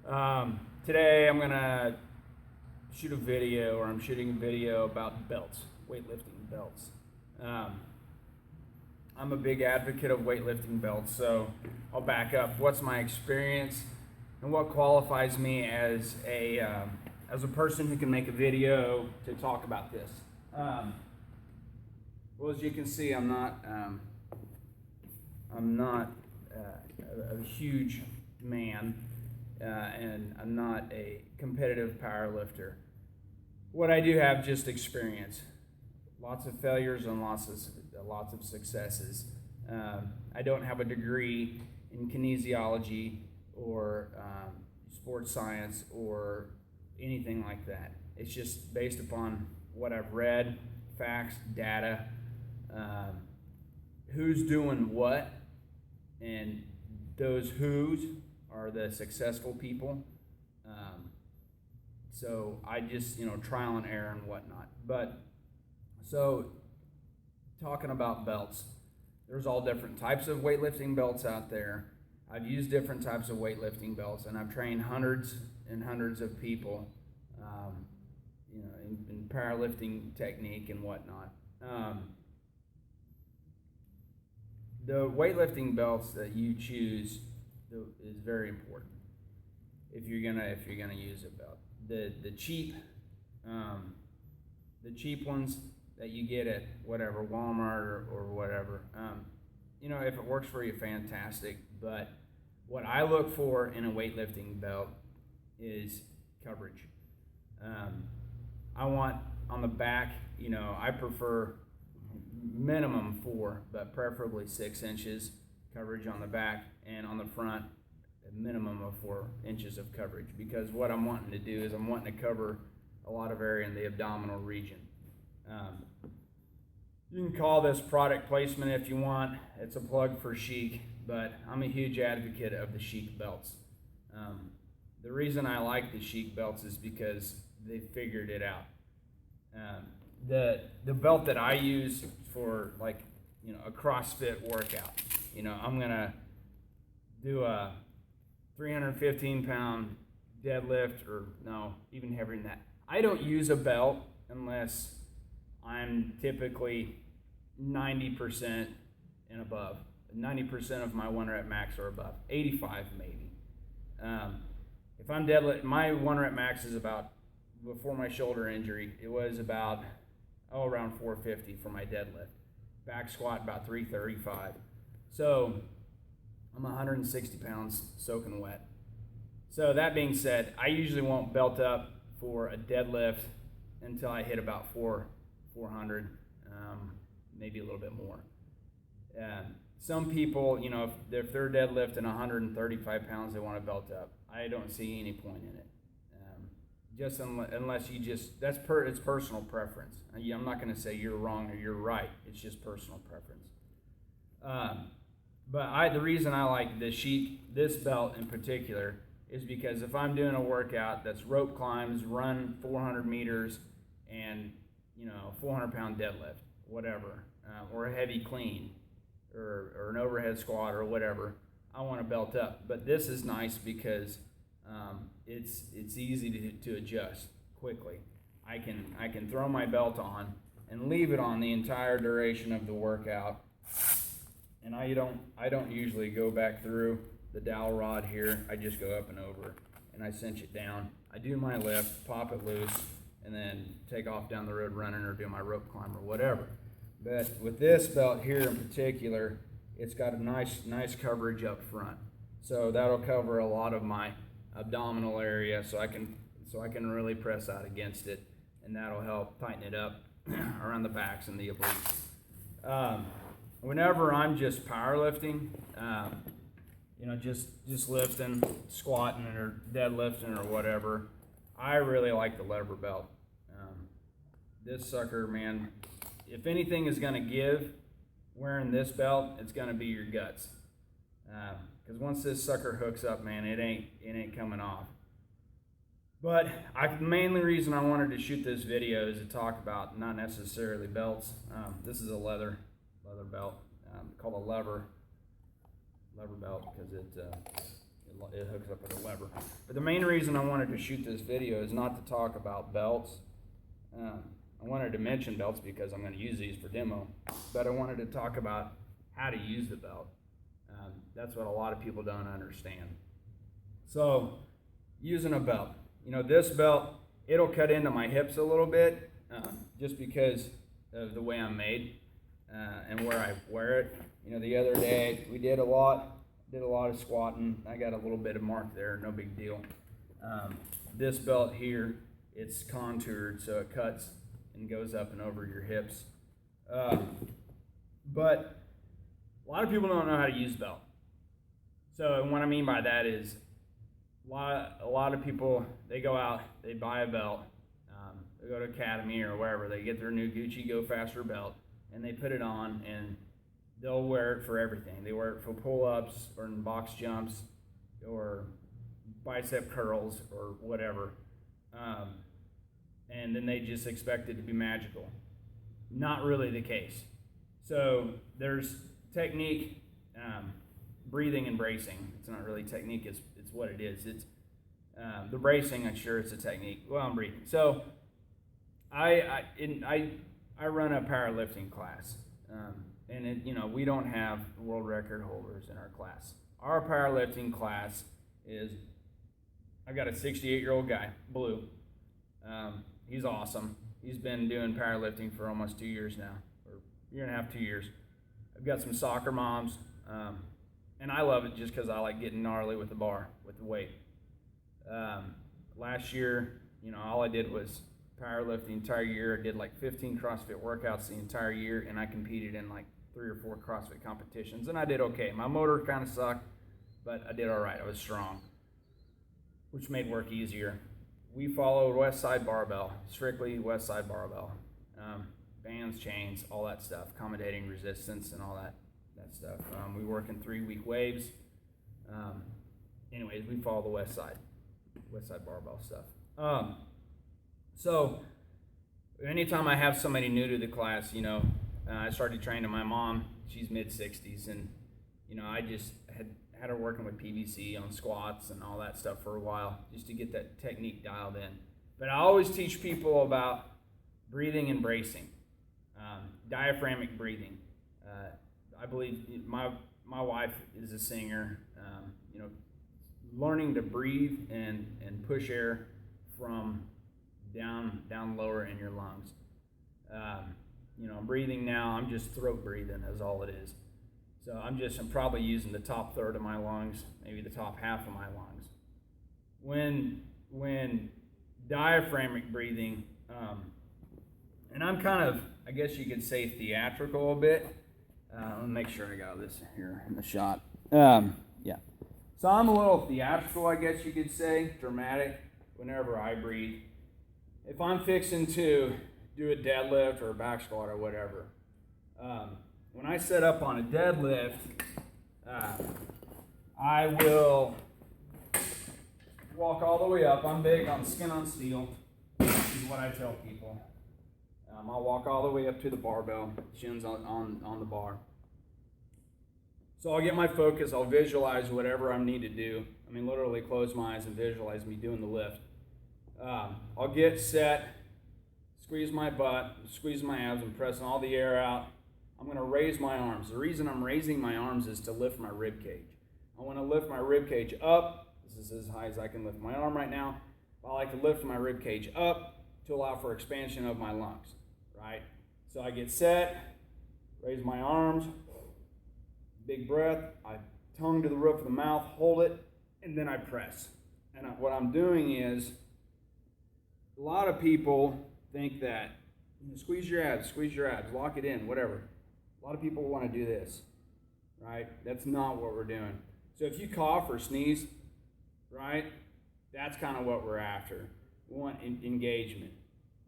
Today I'm gonna shoot a video, or I'm shooting a video about belts, weightlifting belts. Um, I'm a big advocate of weightlifting belts, so I'll back up. What's my experience and what qualifies me as a person who can make a video to talk about this? Well, as you can see, I'm not a huge man, and I'm not a competitive power lifter. What I do have just experience, lots of failures and lots of successes. I don't have a degree in kinesiology or sports science or anything like that. It's just based upon what I've read, facts, data, who's doing what, and those who's are the successful people. So I just, trial and error and whatnot. But so talking about belts, there's all different types of weightlifting belts out there. I've used different types of weightlifting belts, and I've trained hundreds and hundreds of people, in powerlifting technique and whatnot. The weightlifting belts that you choose is very important if you're gonna use a belt. The cheap ones that you get at whatever Walmart or whatever, if it works for you, fantastic. But what I look for in a weightlifting belt is coverage. I want on the back, I prefer minimum 4, but preferably 6 inches coverage on the back, and on the front a minimum of 4 inches of coverage, because what I'm wanting to do is I'm wanting to cover a lot of area in the abdominal region. You can call this product placement if you want. It's a plug for Chic, but I'm a huge advocate of the Chic belts. The reason I like the Chic belts is because they figured it out. The belt that I use for a CrossFit workout, I'm gonna do a 315 pound deadlift, or no, even heavier than that. I don't use a belt unless I'm typically 90% and above. 90% of my 1 rep max or above. 85 maybe. If I'm deadlift, my 1 rep max is about, before my shoulder injury, it was about around 450 for my deadlift. Back squat about 335. So I'm 160 pounds soaking wet. So that being said, I usually won't belt up for a deadlift until I hit about 400, maybe a little bit more. Some people, if they're deadlifting 135 pounds, they want to belt up. I don't see any point in it. Just unless you it's personal preference. I'm not going to say you're wrong or you're right. It's just personal preference. But the reason I like this belt in particular, is because if I'm doing a workout that's rope climbs, run 400 meters, and 400 pound deadlift, whatever, or a heavy clean, or an overhead squat or whatever, I want to belt up. But this is nice because it's easy to adjust quickly. I can throw my belt on and leave it on the entire duration of the workout, and I don't usually go back through the dowel rod here. I just go up and over, and I cinch it down. I do my lift, pop it loose, and then take off down the road running, or do my rope climb or whatever. But with this belt here in particular, it's got a nice coverage up front, so that'll cover a lot of my abdominal area, so I can really press out against it, and that'll help tighten it up around the backs and the obliques. Whenever I'm just powerlifting, just lifting, squatting, or deadlifting or whatever, I really like the lever belt. This sucker, man, if anything is gonna give wearing this belt, it's gonna be your guts. Because once this sucker hooks up, man, it ain't coming off. But the main reason I wanted to shoot this video is to talk about not necessarily belts. This is a leather belt, called a lever belt, because it it hooks up with a lever. But the main reason I wanted to shoot this video is not to talk about belts. I wanted to mention belts because I'm going to use these for demo, but I wanted to talk about how to use the belt. That's what a lot of people don't understand. So, using a belt. This belt, it'll cut into my hips a little bit, just because of the way I'm made and where I wear it. The other day we did a lot of squatting. I got a little bit of mark there, no big deal. This belt here, it's contoured, so it cuts and goes up and over your hips. But a lot of people don't know how to use the belt. So what I mean by that is a lot of people, they go out, they buy a belt, they go to Academy or wherever, they get their new Gucci Go Faster belt, and they put it on, and they'll wear it for everything. They wear it for pull-ups or in box jumps or bicep curls or whatever. And then they just expect it to be magical. Not really the case. So there's technique, breathing and bracing. It's not really technique, it's what it is. It's the bracing, I'm sure it's a technique. Well, I'm breathing. So I run a powerlifting class, and we don't have world record holders in our class. Our powerlifting class is, I got a 68-year-old guy, Blue. He's awesome. He's been doing powerlifting for almost 2 years now, or a year and a half, 2 years. I've got some soccer moms, and I love it just because I like getting gnarly with the bar, with the weight. Last year, all I did was powerlift the entire year. I did like 15 CrossFit workouts the entire year, and I competed in like 3 or 4 CrossFit competitions, and I did okay. My motor kind of sucked, but I did all right. I was strong, which made work easier. We followed Westside Barbell, strictly Westside Barbell. Bands, chains, all that stuff, accommodating resistance and all that stuff. We work in 3-week waves. Anyways, we follow the Westside Barbell stuff. So anytime I have somebody new to the class, I started training my mom. She's mid-60s, and I just had her working with PVC on squats and all that stuff for a while, just to get that technique dialed in. But I always teach people about breathing and bracing, diaphragmic breathing. I believe my wife is a singer. Learning to breathe and push air from down lower in your lungs. I'm breathing now. I'm just throat breathing is all it is. So I'm probably using the top third of my lungs, maybe the top half of my lungs. When diaphragmic breathing, and I'm kind of, I guess you could say, theatrical a bit. Let me make sure I got this here in the shot. Yeah. So I'm a little theatrical, I guess you could say, dramatic whenever I breathe. If I'm fixing to do a deadlift or a back squat or whatever, when I set up on a deadlift, I will walk all the way up. I'm big on skin on steel, is what I tell people. I'll walk all the way up to the barbell, shins on the bar. So I'll get my focus, I'll visualize whatever I need to do. Literally close my eyes and visualize me doing the lift. I'll get set, squeeze my butt, squeeze my abs, and pressing all the air out. I'm going to raise my arms. The reason I'm raising my arms is to lift my rib cage. I want to lift my rib cage up. This is as high as I can lift my arm right now. I like to lift my rib cage up to allow for expansion of my lungs, right? So I get set, raise my arms, big breath. I tongue to the roof of the mouth, hold it, and then I press. And what I'm doing is, a lot of people think that squeeze your abs, lock it in, whatever. A lot of people want to do this, right? That's not what we're doing. So if you cough or sneeze, right, that's kind of what we're after. We want engagement.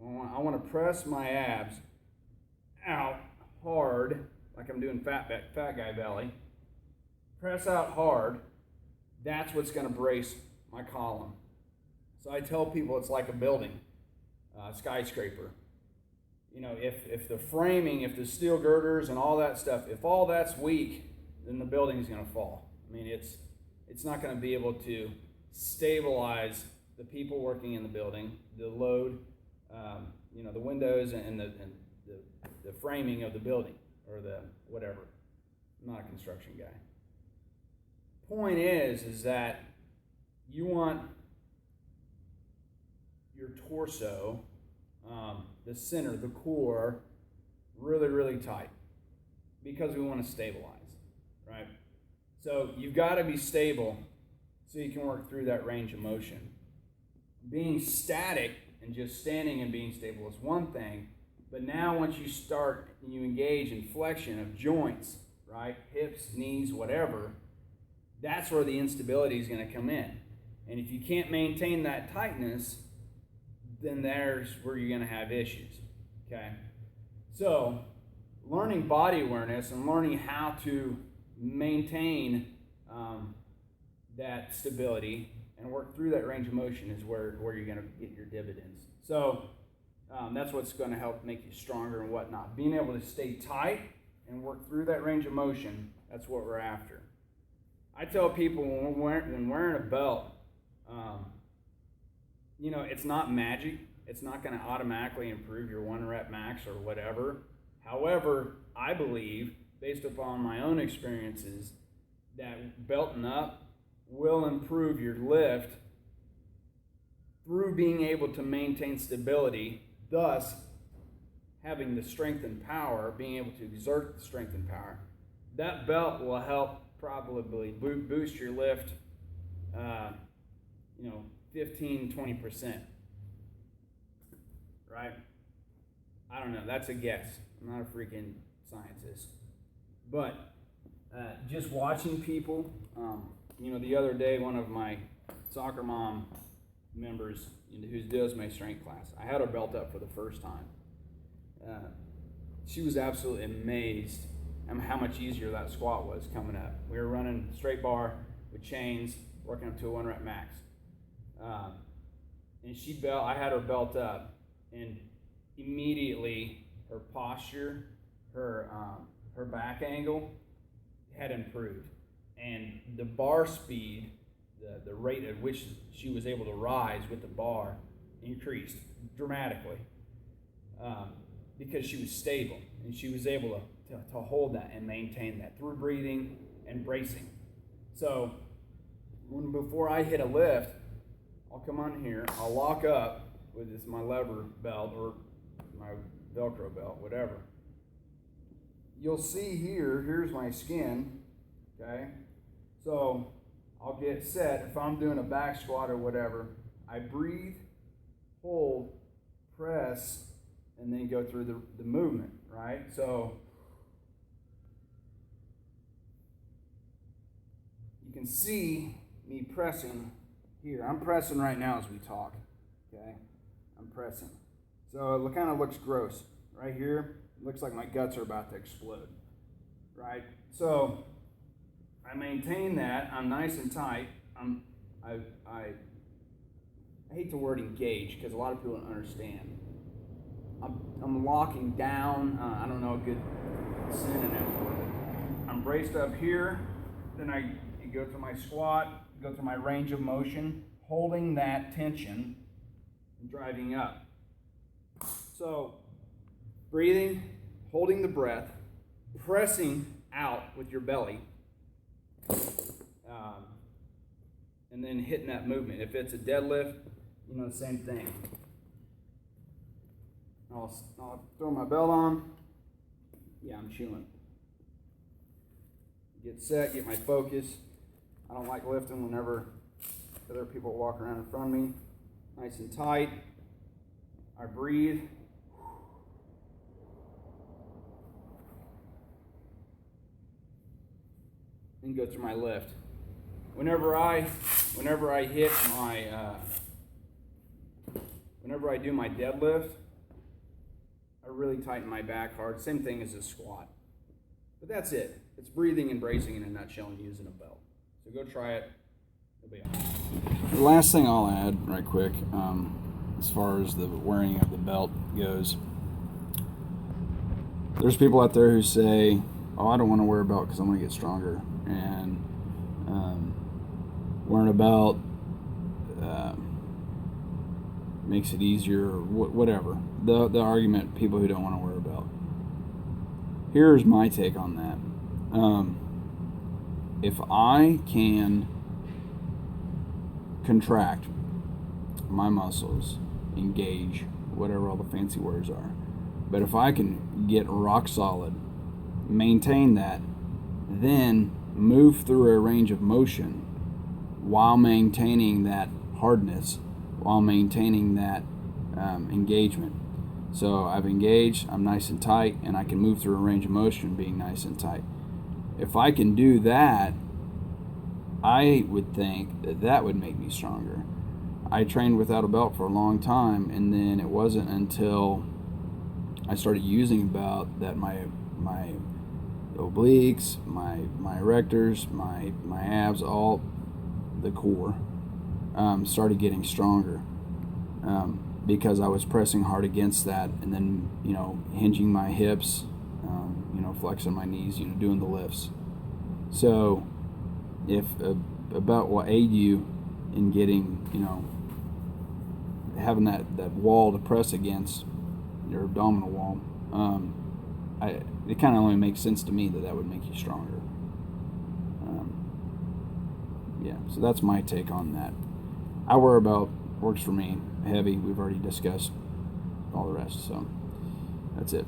I want to press my abs out hard, like I'm doing fat guy belly. Press out hard. That's what's going to brace my column. So I tell people it's like a building, skyscraper. If the framing, if the steel girders and all that stuff, if all that's weak, then the building's going to fall. It's not going to be able to stabilize the people working in the building, the load, the windows and the framing of the building or the whatever. I'm not a construction guy. Point is that you want your torso, the center, the core, really, really tight because we want to stabilize, right? So you've got to be stable so you can work through that range of motion. Being static and just standing and being stable is one thing, but now once you start and you engage in flexion of joints, right, hips, knees, whatever, that's where the instability is going to come in. And if you can't maintain that tightness, then there's where you're going to have issues, okay? So learning body awareness and learning how to maintain that stability and work through that range of motion is where you're going to get your dividends. So that's what's going to help make you stronger and whatnot. Being able to stay tight and work through that range of motion, that's what we're after. I tell people when wearing a belt, it's not magic. It's not going to automatically improve your 1 rep max or whatever. However, I believe, based upon my own experiences, that belting up will improve your lift through being able to maintain stability, thus having the strength and power, being able to exert the strength and power. That belt will help probably boost your lift, 15-20%. Right? I don't know. That's a guess. I'm not a freaking scientist. But just watching people, the other day, one of my soccer mom members who does my strength class, I had her belt up for the first time. She was absolutely amazed at how much easier that squat was coming up. We were running straight bar with chains, working up to a 1 rep max. And I had her belt up, and immediately her posture, her back angle had improved, and the bar speed, the rate at which she was able to rise with the bar increased dramatically because she was stable and she was able to hold that and maintain that through breathing and bracing. So before I hit a lift, I'll come on here, I'll lock up with my lever belt or my Velcro belt, whatever. You'll see here's my skin, okay? So I'll get set. If I'm doing a back squat or whatever, I breathe, hold, press, and then go through the movement, right? So you can see me pressing here. I'm pressing right now as we talk, okay? I'm pressing. So it kind of looks gross. Right here, it looks like my guts are about to explode, right? So I maintain that. I'm nice and tight. I hate the word engage because a lot of people don't understand. I'm locking down. I don't know a good synonym for it. I'm braced up here. Then I go to my squat, go through my range of motion, holding that tension and driving up. So breathing, holding the breath, pressing out with your belly, and then hitting that movement. If it's a deadlift, the same thing. I'll throw my belt on. Yeah, I'm chewing. Get set, get my focus. I don't like lifting whenever other people walk around in front of me. Nice and tight. I breathe. And go through my lift. Whenever I hit my, whenever I do my deadlift, I really tighten my back hard. Same thing as a squat. But that's it. It's breathing and bracing in a nutshell and using a belt. So go try it. It'll be awesome. The last thing I'll add right quick, as far as the wearing of the belt goes, there's people out there who say, oh, I don't want to wear a belt because I'm going to get stronger. And wearing a belt makes it easier, or whatever. The argument, people who don't want to wear a belt. Here's my take on that. If I can contract my muscles, engage, whatever all the fancy words are, but if I can get rock solid, maintain that, then move through a range of motion while maintaining that hardness, while maintaining that engagement. So I've engaged, I'm nice and tight, and I can move through a range of motion being nice and tight. If I can do that, I would think that would make me stronger. I trained without a belt for a long time, and then it wasn't until I started using a belt that my obliques, my erectors, my abs, all the core started getting stronger because I was pressing hard against that, and then hinging my hips, flexing my knees, doing the lifts. So if a belt will aid you in getting, having that wall to press against, your abdominal wall, it kind of only makes sense to me that would make you stronger. Yeah, so that's my take on that. I wear a belt, works for me, heavy, we've already discussed all the rest, so that's it.